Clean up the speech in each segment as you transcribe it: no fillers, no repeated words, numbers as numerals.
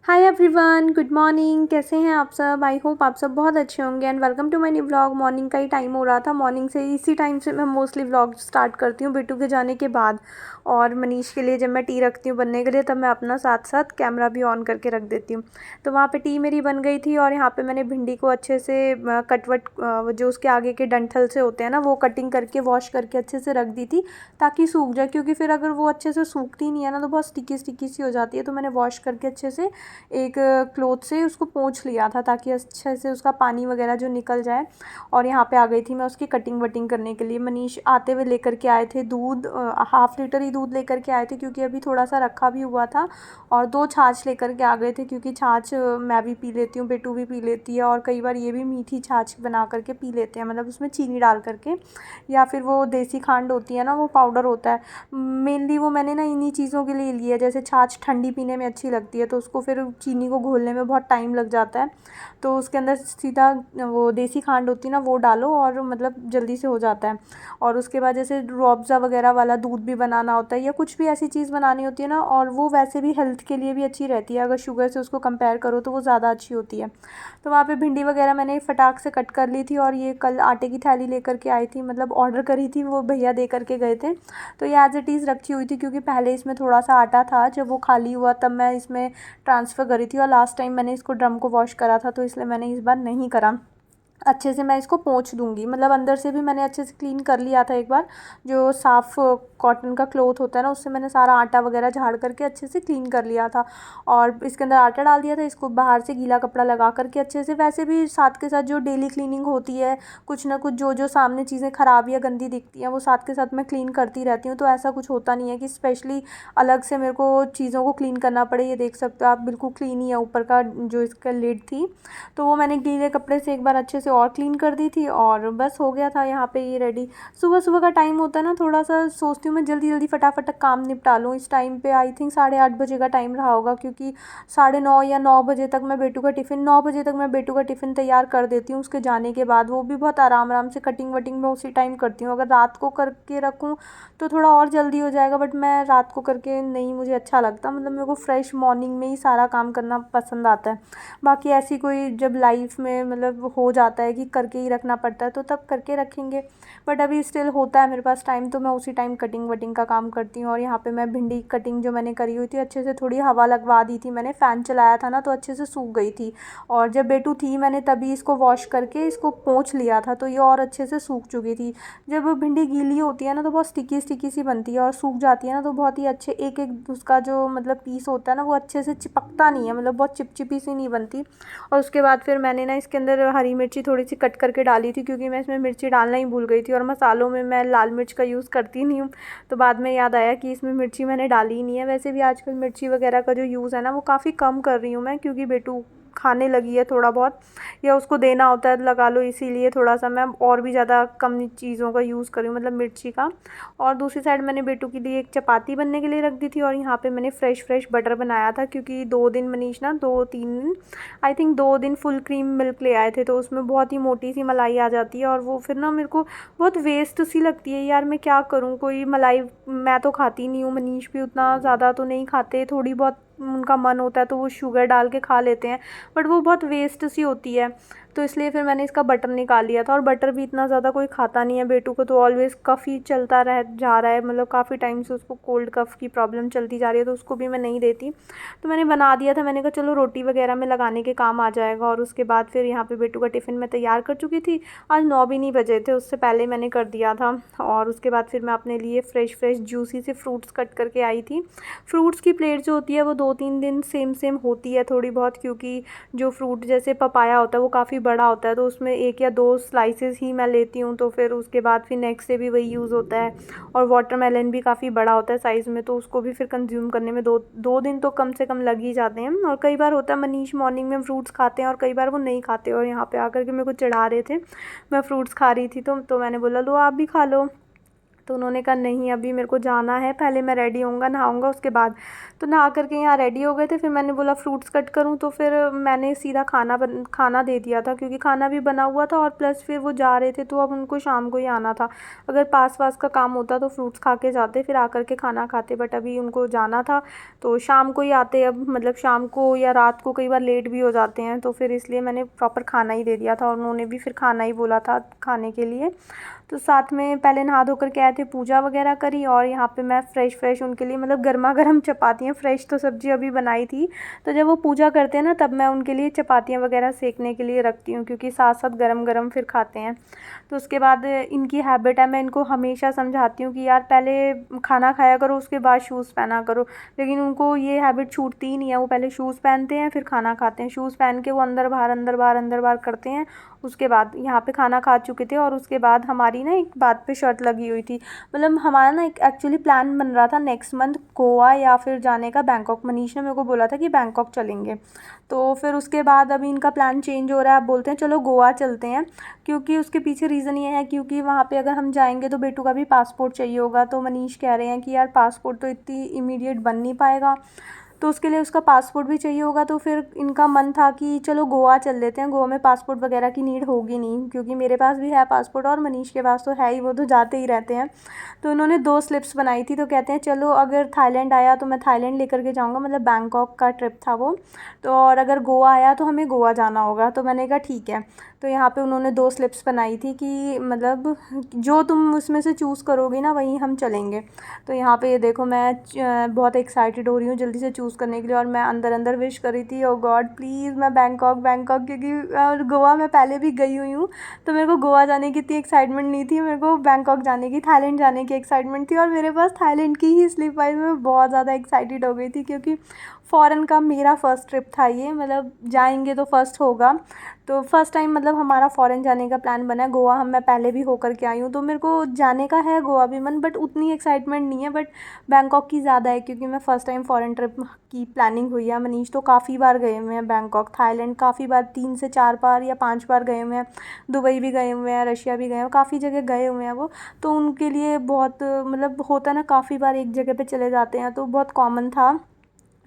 Hi everyone, good morning. कैसे हैं आप सब? आई होप आप सब बहुत अच्छे होंगे and welcome to my new vlog. Morning का ही टाइम हो रहा था। मॉर्निंग से इसी टाइम से मैं मोस्टली व्लॉग स्टार्ट करती हूँ बिट्टू के जाने के बाद। और मनीष के लिए जब मैं टी रखती हूँ बनने के लिए तब मैं अपना साथ साथ कैमरा भी ऑन करके रख देती हूँ। तो वहाँ पे टी मेरी बन गई थी और यहाँ पे मैंने भिंडी को अच्छे से कटवट जो उसके आगे के डंठल से होते हैं ना, वो कटिंग करके वॉश करके अच्छे से रख दी थी ताकि सूख जाए, क्योंकि फिर अगर वो अच्छे से सूखती नहीं है ना तो बहुत स्टिकी स्टिकी सी हो जाती है। तो मैंने वॉश करके अच्छे से एक क्लॉथ से उसको पोंछ लिया था ताकि अच्छे से उसका पानी वगैरह जो निकल जाए। और यहाँ पे आ गई थी मैं उसकी कटिंग वटिंग करने के लिए। मनीष आते हुए लेकर के आए थे दूध, हाफ़ लीटर ही दूध लेकर के आए थे क्योंकि अभी थोड़ा सा रखा भी हुआ था। और 2 छाछ लेकर के आ गए थे क्योंकि छाछ मैं भी पी लेती हूँ, बेटू भी पी लेती है और कई बार ये भी मीठी छाछ बना करके पी लेते हैं, मतलब उसमें चीनी डाल करके, या फिर वो देसी खांड होती है ना, वो पाउडर होता है। मेनली वो मैंने ना इन्हीं चीज़ों के लिए लिया है। जैसे छाछ ठंडी पीने में अच्छी लगती है तो उसको फिर चीनी को घोलने में बहुत टाइम लग जाता है, तो उसके अंदर सीधा वो देसी खांड होती है ना, वो डालो और मतलब जल्दी से हो जाता है। और उसके बाद जैसे रूअफ़ज़ा वगैरह वाला दूध भी बनाना होता है या कुछ भी ऐसी चीज़ बनानी होती है ना, और वो वैसे भी हेल्थ के लिए भी अच्छी रहती है। अगर शुगर से उसको कंपेयर करो तो वो ज़्यादा अच्छी होती है। तो वहाँ पे भिंडी वगैरह मैंने फटाक से कट कर ली थी और ये कल आटे की थैली लेकर के आई थी, मतलब ऑर्डर करी थी, वो भैया दे करके गए थे। तो ये एज़ इट इज़ रखी हुई थी क्योंकि पहले इसमें थोड़ा सा आटा था, जब वो खाली हुआ तब मैं इसमें ट्रांसफ़र करी थी और लास्ट टाइम मैंने इसको ड्रम को वॉश करा था तो इसलिए मैंने इस बार नहीं करा। अच्छे से मैं इसको पोंछ दूँगी, मतलब अंदर से भी मैंने अच्छे से क्लीन कर लिया था एक बार। जो साफ़ कॉटन का क्लॉथ होता है ना, उससे मैंने सारा आटा वगैरह झाड़ करके अच्छे से क्लीन कर लिया था। और इसके अंदर आटा डाल दिया था, इसको बाहर से गीला कपड़ा लगा करके अच्छे से, वैसे भी साथ के साथ जो डेली क्लीनिंग होती है, कुछ ना कुछ जो सामने चीज़ें ख़राब या गंदी दिखती हैं वो साथ के साथ मैं क्लीन करती रहती हूँ। तो ऐसा कुछ होता नहीं है कि स्पेशली अलग से मेरे को चीज़ों को क्लीन करना पड़े। ये देख सकते हो आप, बिल्कुल क्लीन ही है ऊपर का जो इसका लिड थी। तो वो मैंने गीले कपड़े से एक बार अच्छे से और क्लीन कर दी थी और बस हो गया था यहाँ पे ये रेडी। सुबह सुबह का टाइम होता है ना, थोड़ा सा सोचती हूँ मैं जल्दी जल्दी फटाफट काम निपटा लूँ। इस टाइम पे आई थिंक 8:30 बजे का टाइम रहा होगा, क्योंकि 9:30 या 9 बजे तक मैं बेटू का टिफ़िन 9 बजे तक मैं बेटू का टिफ़िन तैयार कर देती हूँ उसके जाने के बाद। वो भी बहुत आराम आराम से कटिंग वटिंग मैं उसी टाइम करती हूँ। अगर रात को करके रखूँ तो थोड़ा और जल्दी हो जाएगा, बट मैं रात को करके नहीं, मुझे अच्छा लगता, मतलब मेरे को फ्रेश मॉर्निंग में ही सारा काम करना पसंद आता है। बाकी ऐसी कोई जब लाइफ में मतलब हो जाता है कि करके ही रखना पड़ता है तो तब करके रखेंगे, बट अभी स्टिल होता है मेरे पास टाइम तो मैं उसी टाइम कटिंग वटिंग का काम करती हूँ। और यहाँ पे मैं भिंडी कटिंग जो मैंने करी हुई थी अच्छे से थोड़ी हवा लगवा दी थी, मैंने फ़ैन चलाया था ना तो अच्छे से सूख गई थी। और जब बेटू थी मैंने तभी इसको वॉश करके इसको पोंछ लिया था तो ये और अच्छे से सूख चुकी थी। जब भिंडी गीली होती है ना तो बहुत स्टिकी स्टिकी सी बनती है, और सूख जाती है ना तो बहुत ही अच्छे एक एक उसका जो मतलब पीस होता है ना वो अच्छे से चिपकता नहीं है, मतलब बहुत चिपचिपी सी नहीं बनती। और उसके बाद फिर मैंने ना इसके अंदर हरी मिर्ची थोड़ी सी कट करके डाली थी क्योंकि मैं इसमें मिर्ची डालना ही भूल गई थी, और मसालों में मैं लाल मिर्च का यूज़ करती नहीं हूँ। तो बाद में याद आया कि इसमें मिर्ची मैंने डाली ही नहीं है। वैसे भी आजकल मिर्ची वगैरह का जो यूज़ है ना वो काफ़ी कम कर रही हूँ मैं, क्योंकि बेटू खाने लगी है थोड़ा बहुत, या उसको देना होता है लगा लो, इसीलिए थोड़ा सा मैं और भी ज़्यादा कम चीज़ों का यूज़ करी हूँ, मतलब मिर्ची का। और दूसरी साइड मैंने बेटू के लिए एक चपाती बनने के लिए रख दी थी, और यहाँ पे मैंने फ़्रेश फ़्रेश बटर बनाया था क्योंकि 2 दिन मनीष ना 2-3 दिन, आई थिंक 2 दिन फुल क्रीम मिल्क ले आए थे तो उसमें बहुत ही मोटी सी मलाई आ जाती है, और वो फिर ना मेरे को बहुत वेस्ट सी लगती है यार। मैं क्या करूँ, कोई मलाई मैं तो खाती नहीं हूँ, मनीष भी उतना ज़्यादा तो नहीं खाते, थोड़ी बहुत उनका मन होता है तो वो शुगर डाल के खा लेते हैं, बट वो बहुत वेस्ट सी होती है। तो इसलिए फिर मैंने इसका बटर निकाल लिया था, और बटर भी इतना ज़्यादा कोई खाता नहीं है। बेटू को तो ऑलवेज़ कफ़ ही चलता रह जा रहा है, मतलब काफ़ी टाइम से उसको कोल्ड कफ़ की प्रॉब्लम चलती जा रही है तो उसको भी मैं नहीं देती। तो मैंने बना दिया था, मैंने कहा चलो रोटी वगैरह में लगाने के काम आ जाएगा। और उसके बाद फिर यहाँ पे बेटू का टिफ़िन मैं तैयार कर चुकी थी। आज 9 भी नहीं बजे थे, उससे पहले मैंने कर दिया था। और उसके बाद फिर मैं अपने लिए फ़्रेश फ़्रेश जूसी से फ्रूट्स कट करके आई थी। फ्रूट्स की प्लेट जो होती है वो 2-3 दिन सेम सेम होती है थोड़ी बहुत, क्योंकि जो फ्रूट जैसे पपाया होता है वो काफ़ी बड़ा होता है तो उसमें 1 या 2 स्लाइसेस ही मैं लेती हूँ, तो फिर उसके बाद फिर नेक्स्ट से भी वही यूज़ होता है। और वाटरमेलन भी काफ़ी बड़ा होता है साइज़ में, तो उसको भी फिर कंज्यूम करने में 2 दिन तो कम से कम लग ही जाते हैं। और कई बार होता है मनीष मॉर्निंग में फ्रूट्स खाते हैं और कई बार वो नहीं खाते, और यहाँ पे आकर के मेरे को चिढ़ा रहे थे, मैं फ्रूट्स खा रही थी तो मैंने बोला लो आप भी खा लो। तो उन्होंने कहा नहीं अभी मेरे को जाना है, पहले मैं रेडी होऊंगा, नहाऊंगा उसके बाद। तो नहा करके यहाँ रेडी हो गए थे। फिर मैंने बोला फ्रूट्स कट करूँ, तो फिर मैंने सीधा खाना दे दिया था, क्योंकि खाना भी बना हुआ था और प्लस फिर वो जा रहे थे तो अब उनको शाम को ही आना था। अगर पास वास का काम होता तो फ्रूट्स खा के जाते, फिर आकर के खाना खाते, बट अभी उनको जाना था तो शाम को ही आते। अब मतलब शाम को या रात को कई बार लेट भी हो जाते हैं, तो फिर इसलिए मैंने प्रॉपर खाना ही दे दिया था और उन्होंने भी फिर खाना ही बोला था खाने के लिए। तो साथ में पहले नहा धो कर के आए थे, पूजा वगैरह करी, और यहाँ पे मैं फ़्रेश उनके लिए मतलब गर्मा गर्म चपातियाँ, फ्रेश तो सब्ज़ी अभी बनाई थी, तो जब वो पूजा करते हैं ना तब मैं उनके लिए चपातियाँ वगैरह सेकने के लिए रखती हूँ, क्योंकि साथ साथ गरम गरम फिर खाते हैं। तो उसके बाद इनकी हैबिट है, मैं इनको हमेशा समझाती हूँ कि यार पहले खाना खाया करो उसके बाद शूज़ पहना करो, लेकिन उनको ये हैबिट छूटती ही नहीं है। वो पहले शूज़ पहनते हैं फिर खाना खाते हैं, शूज़ पहन के वो अंदर बाहर अंदर बाहर अंदर बाहर करते हैं। उसके बाद यहाँ पे खाना खा चुके थे और उसके बाद हमारी ना एक बात पे शर्त लगी हुई थी, मतलब हमारा ना एक एक्चुअली प्लान बन रहा था नेक्स्ट मंथ गोवा या फिर जाने का बैंकॉक। मनीष ने मेरे को बोला था कि बैंकॉक चलेंगे, तो फिर उसके बाद अभी इनका प्लान चेंज हो रहा है। अब बोलते हैं चलो गोवा चलते हैं, क्योंकि उसके पीछे रीज़न ये है क्योंकि वहाँ पे अगर हम जाएंगे तो बेटू का भी पासपोर्ट चाहिए होगा। तो मनीष कह रहे हैं कि यार पासपोर्ट तो इतनी इमीडिएट बन नहीं पाएगा, तो उसके लिए उसका पासपोर्ट भी चाहिए होगा। तो फिर इनका मन था कि चलो गोवा चल लेते हैं, गोवा में पासपोर्ट वगैरह की नीड होगी नहीं, क्योंकि मेरे पास भी है पासपोर्ट और मनीष के पास तो है ही, वो तो जाते ही रहते हैं। तो इन्होंने 2 स्लिप्स बनाई थी, तो कहते हैं चलो अगर थाईलैंड आया तो मैं थाईलैंड लेकर के जाऊँगा, मतलब बैंकॉक का ट्रिप था वो, तो और अगर गोवा आया तो हमें गोवा जाना होगा। तो मैंने कहा ठीक है। तो यहाँ पे उन्होंने 2 स्लिप्स बनाई थी कि मतलब जो तुम उसमें से चूज़ करोगी ना वहीं हम चलेंगे। तो यहाँ पे ये देखो मैं बहुत एक्साइटेड हो रही हूँ जल्दी से चूज़ करने के लिए, और मैं अंदर अंदर विश कर रही थी ओ गॉड प्लीज़ मैं बैंकॉक बैंकॉक, क्योंकि गोवा मैं पहले भी गई हुई हूँ, तो मेरे को गोवा जाने की इतनी एक्साइटमेंट नहीं थी, मेरे को बैंकॉक जाने की, थाईलैंड जाने की एक्साइटमेंट थी। और मेरे पास थाईलैंड की ही स्लिप आई, मैं बहुत ज़्यादा एक्साइटेड हो गई थी, क्योंकि फ़ॉरेन का मेरा फ़र्स्ट ट्रिप था ये, मतलब जाएंगे तो फ़र्स्ट होगा। तो फ़र्स्ट टाइम मतलब हमारा फ़ॉरेन जाने का प्लान बना है। गोवा हम मैं पहले भी होकर के आई हूँ, तो मेरे को जाने का है गोवा भी मन, बट उतनी एक्साइटमेंट नहीं है, बट बैंकॉक की ज़्यादा है, क्योंकि मैं फ़र्स्ट टाइम फ़ॉरेन ट्रिप की प्लानिंग हुई है। मनीष तो काफ़ी बार गए हुए हैं बैंकॉक, थाईलैंड काफ़ी बार, 3 से 4 बार या 5 बार गए हुए हैं, दुबई भी गए हुए हैं, रशिया भी गए हैं, काफ़ी जगह गए हुए हैं वो। तो उनके लिए बहुत मतलब होता है ना, काफ़ी बार एक जगह पे चले जाते हैं, तो बहुत कॉमन था।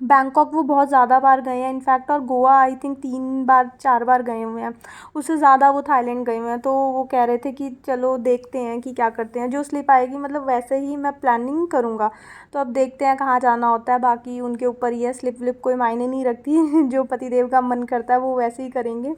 बैंकॉक वो बहुत ज़्यादा बार गए हैं इनफैक्ट, और गोवा आई थिंक 3 बार 4 बार गए हुए हैं, उससे ज़्यादा वो थाईलैंड गए हुए हैं। तो वो कह रहे थे कि चलो देखते हैं कि क्या करते हैं, जो स्लिप आएगी मतलब वैसे ही मैं प्लानिंग करूँगा। तो अब देखते हैं कहाँ जाना होता है, बाकी उनके ऊपर ही है, स्लिप विप कोई मायने नहीं रखती जो पतिदेव का मन करता है वो वैसे ही करेंगे।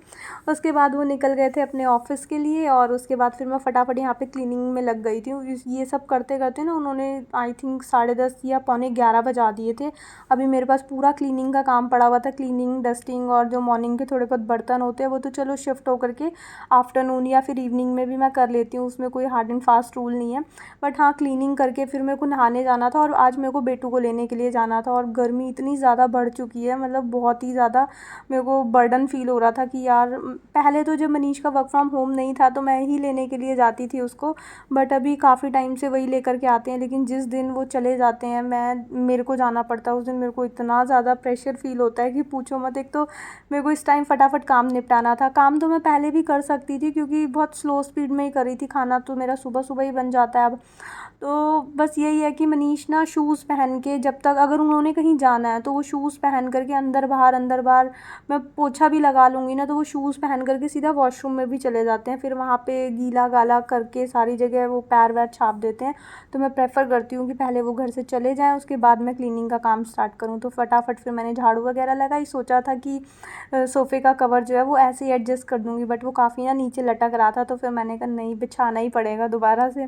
उसके बाद वो निकल गए थे अपने ऑफिस के लिए, और उसके बाद फिर मैं फटाफट यहाँ पे क्लीनिंग में लग गई थी। ये सब करते करते ना उन्होंने आई थिंक 10:30 या पौने 11 बजा दिए थे। अभी मेरे पास पूरा क्लीनिंग का काम पड़ा हुआ था, क्लीनिंग डस्टिंग, और जो मॉर्निंग के थोड़े बहुत बर्तन होते हैं वो तो चलो शिफ्ट होकर के आफ्टरनून या फिर इवनिंग में भी मैं कर लेती हूँ, उसमें कोई हार्ड एंड फास्ट रूल नहीं है। बट हाँ, क्लीनिंग करके फिर मेरे को नहाने जाना था, और आज मेरे को बेटू को लेने के लिए जाना था, और गर्मी इतनी ज़्यादा बढ़ चुकी है, मतलब बहुत ही ज़्यादा मेरे को बर्डन फील हो रहा था कि यार पहले तो जब मनीष का वर्क फ्रॉम होम नहीं था तो मैं ही लेने के लिए जाती थी उसको, बट अभी काफ़ी टाइम से वही लेकर के आते हैं, लेकिन जिस दिन वो चले जाते हैं मेरे को जाना पड़ता है, उस दिन मेरे को इतना ज़्यादा प्रेशर फील होता है कि पूछो मत। एक तो मेरे को इस टाइम फटाफट काम निपटाना था, काम तो मैं पहले भी कर सकती थी क्योंकि बहुत स्लो स्पीड में ही करी थी, खाना तो मेरा सुबह सुबह ही बन जाता है अब। तो बस यही है कि मनीष ना शूज़ पहन के, जब तक अगर उन्होंने कहीं जाना है तो वो शूज़ पहन करके अंदर बाहर, मैं पोछा भी लगा लूँगी ना तो वो शूज़ पहन करके सीधा वॉशरूम में भी चले जाते हैं, फिर वहाँ पे गीला गाला करके सारी जगह वो पैर वैर छाप देते हैं। तो मैं प्रेफर करती हूँ कि पहले वो घर से चले जाएँ, उसके बाद मैं क्लीनिंग का काम स्टार्ट करूँ। तो फटाफट फिर मैंने झाड़ू वगैरह लगाई, सोचा था कि सोफ़े का कवर जो है वो ऐसे ही एडजस्ट कर दूँगी, बट वो काफ़ी ना नीचे लटक रहा था, तो फिर मैंने कहा नहीं, बिछाना ही पड़ेगा दोबारा से।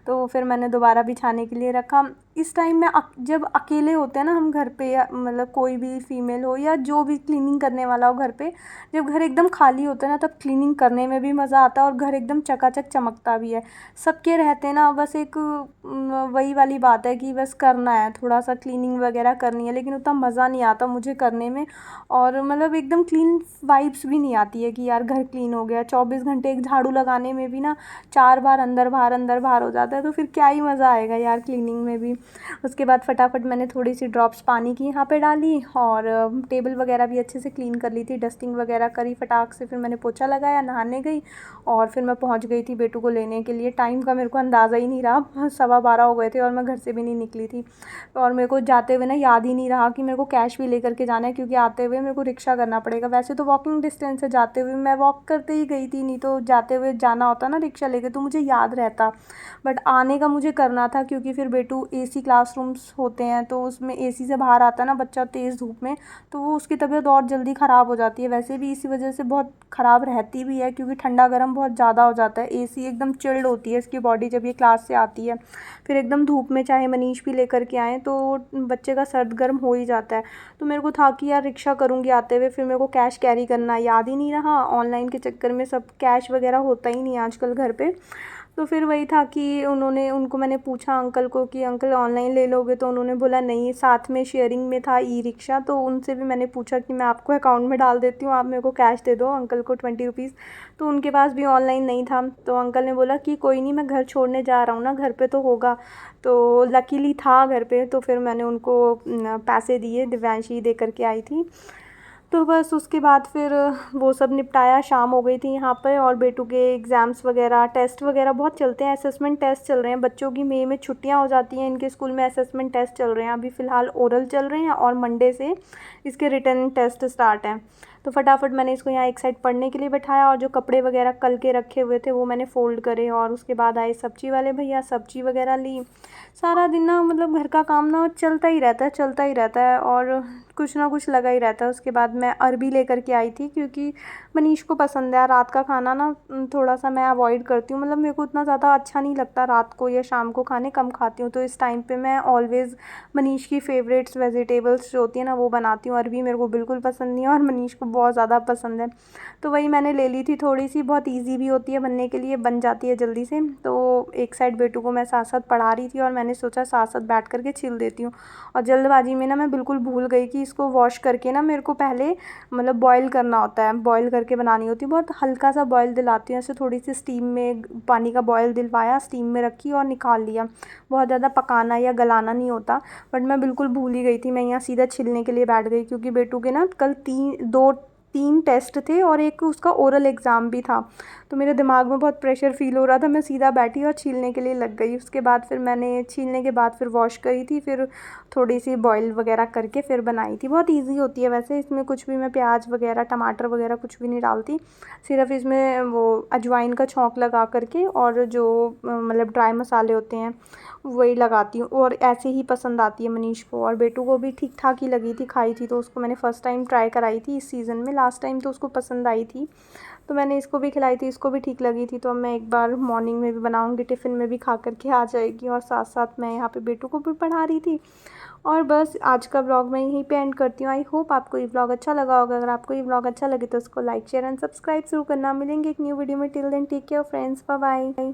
तो फिर मैंने दोबारा बिछाने के लिए रखा। इस टाइम में जब अकेले होते हैं ना हम घर पे, या मतलब कोई भी फीमेल हो या जो भी क्लीनिंग करने वाला हो घर पे, जब घर एकदम खाली होता है ना तब क्लीनिंग करने में भी मज़ा आता है और घर एकदम चकाचक चमकता भी है। सबके रहते ना बस एक वही वाली बात है कि बस करना है, थोड़ा सा क्लीनिंग वगैरह करनी है, लेकिन उतना मज़ा नहीं आता मुझे करने में, और मतलब एकदम क्लीन वाइब्स भी नहीं आती है कि यार घर क्लीन हो गया। 24 घंटे एक झाड़ू लगाने में भी ना 4 बार अंदर बाहर हो जाता है, तो फिर क्या ही मज़ा आएगा यार क्लीनिंग में भी। उसके बाद फटाफट मैंने थोड़ी सी ड्रॉप्स पानी की यहाँ पे डाली और टेबल वगैरह भी अच्छे से क्लीन कर ली थी, डस्टिंग वगैरह करी फटाक से। फिर मैंने पोछा लगाया, नहाने गई और फिर मैं पहुँच गई थी बेटू को लेने के लिए। टाइम का मेरे को अंदाज़ा ही नहीं रहा, 12:15 हो गए थे और मैं घर से भी नहीं निकली थी। और मेरे को जाते हुए ना याद ही नहीं रहा कि मेरे को कैश भी लेकर के जाना है, क्योंकि आते हुए मेरे को रिक्शा करना पड़ेगा। वैसे तो वॉकिंग डिस्टेंस है, जाते हुए मैं वॉक करते ही गई थी, नहीं तो जाते हुए जाना होता ना रिक्शा लेके तो मुझे याद रहता। बट आने का मुझे करना था, क्योंकि फिर बेटू एसी क्लासरूम्स होते हैं तो उसमें एसी से बाहर आता है ना बच्चा तेज़ धूप में, तो वो उसकी तबीयत और जल्दी ख़राब हो जाती है। वैसे भी इसी वजह से बहुत ख़राब रहती भी है, क्योंकि ठंडा गर्म बहुत ज़्यादा हो जाता है। एसी एकदम चिल्ड होती है इसकी बॉडी जब ये क्लास से आती है, फिर एकदम धूप में चाहे मनीष भी लेकर के आएँ तो बच्चे का सर्द गर्म हो ही जाता है। तो मेरे को था कि यार रिक्शा करूँगी आते हुए, फिर मेरे को कैश कैरी करना याद ही नहीं रहा। ऑनलाइन के चक्कर में सब कैश वगैरह होता ही नहीं है आजकल घर पे। तो फिर वही था कि उनको मैंने पूछा अंकल को कि अंकल ऑनलाइन ले लोगे, तो उन्होंने बोला नहीं। साथ में शेयरिंग में था ई रिक्शा, तो उनसे भी मैंने पूछा कि मैं आपको अकाउंट में डाल देती हूँ, आप मेरे को कैश दे दो अंकल को 20 रुपीज़। तो उनके पास भी ऑनलाइन नहीं था, तो अंकल ने बोला कि कोई नहीं, मैं घर छोड़ने जा रहा हूँ ना, घर पे तो होगा। तो लकीली था घर पे, तो फिर मैंने उनको पैसे दिए, दिव्यांशी दे करके आई थी। तो बस उसके बाद फिर वो सब निपटाया, शाम हो गई थी यहाँ पे। और बेटू के एग्ज़ाम्स वगैरह टेस्ट वगैरह बहुत चलते हैं, असेसमेंट टेस्ट चल रहे हैं बच्चों की। मई में छुट्टियाँ हो जाती हैं, इनके स्कूल में असेसमेंट टेस्ट चल रहे हैं। अभी फ़िलहाल ओरल चल रहे हैं और मंडे से इसके रिटन टेस्ट स्टार्ट हैं। तो फटाफट मैंने इसको यहाँ एक साइड पढ़ने के लिए बैठाया, और जो कपड़े वगैरह कल के रखे हुए थे वो मैंने फ़ोल्ड करे। और उसके बाद आए सब्ज़ी वाले भैया, सब्ज़ी वगैरह ली। सारा दिन ना मतलब घर का काम ना चलता ही रहता है, चलता ही रहता है, और कुछ ना कुछ लगा ही रहता है। उसके बाद मैं अरबी लेकर के आई थी, क्योंकि मनीष को पसंद है। रात का खाना ना थोड़ा सा मैं अवॉइड करती हूँ, मतलब मेरे को उतना ज़्यादा अच्छा नहीं लगता रात को या शाम को खाने कम खाती हूँ। तो इस टाइम पे मैं ऑलवेज़ मनीष की फ़ेवरेट्स वेजिटेबल्स जो होती है ना वो बनाती हूँ। अरबी मेरे को बिल्कुल पसंद नहीं है और मनीष को बहुत ज़्यादा पसंद है, तो वही मैंने ले ली थी थोड़ी सी। बहुत ईजी भी होती है बनने के लिए, बन जाती है जल्दी से। तो एक साइड बेटू को मैं साथ साथ पढ़ा रही थी और मैंने सोचा साथ साथ बैठ करके छील देती हूँ। और जल्दबाजी में ना मैं बिल्कुल भूल गई कि इसको वॉश करके ना मेरे को पहले मतलब बॉईल करना होता है, बॉईल करके बनानी होती है। बहुत हल्का सा बॉईल दिलाती हूँ, ऐसे थोड़ी सी स्टीम में पानी का बॉईल दिलवाया, स्टीम में रखी और निकाल लिया। बहुत ज़्यादा पकाना या गलाना नहीं होता। बट मैं बिल्कुल भूल ही गई थी, मैं यहाँ सीधा छिलने के लिए बैठ गई, क्योंकि बेटू के ना कल 3 टेस्ट थे और एक उसका ओरल एग्ज़ाम भी था। तो मेरे दिमाग में बहुत प्रेशर फ़ील हो रहा था, मैं सीधा बैठी और छीलने के लिए लग गई। उसके बाद फिर मैंने छीलने के बाद फिर वॉश करी थी, फिर थोड़ी सी बॉईल वगैरह करके फिर बनाई थी। बहुत ईजी होती है वैसे, इसमें कुछ भी मैं प्याज वगैरह टमाटर वगैरह कुछ भी नहीं डालती। सिर्फ इसमें वो अजवाइन का छौंक लगा करके और जो मतलब ड्राई मसाले होते हैं वही लगाती हूँ, और ऐसे ही पसंद आती है मनीष को। और बेटू को भी ठीक ठाक ही लगी थी, खाई थी। तो उसको मैंने फ़र्स्ट टाइम ट्राई कराई थी इस सीज़न में, लास्ट टाइम तो उसको पसंद आई थी, तो मैंने इसको भी खिलाई थी, इसको भी ठीक लगी थी। तो अब मैं एक बार मॉर्निंग में भी बनाऊँगी, टिफ़िन में भी खा कर के आ जाएगी। और साथ साथ मैं यहाँ पे बेटू को भी पढ़ा रही थी। और बस आज का व्लॉग मैं यहीं पे एंड करती हूँ। आई होप आपको ये व्लॉग अच्छा लगा होगा। अगर आपको ये व्लॉग अच्छा लगे तो उसको लाइक शेयर एंड सब्सक्राइब ज़रूर करना। मिलेंगे एक न्यू वीडियो में, till then take care friends, bye bye.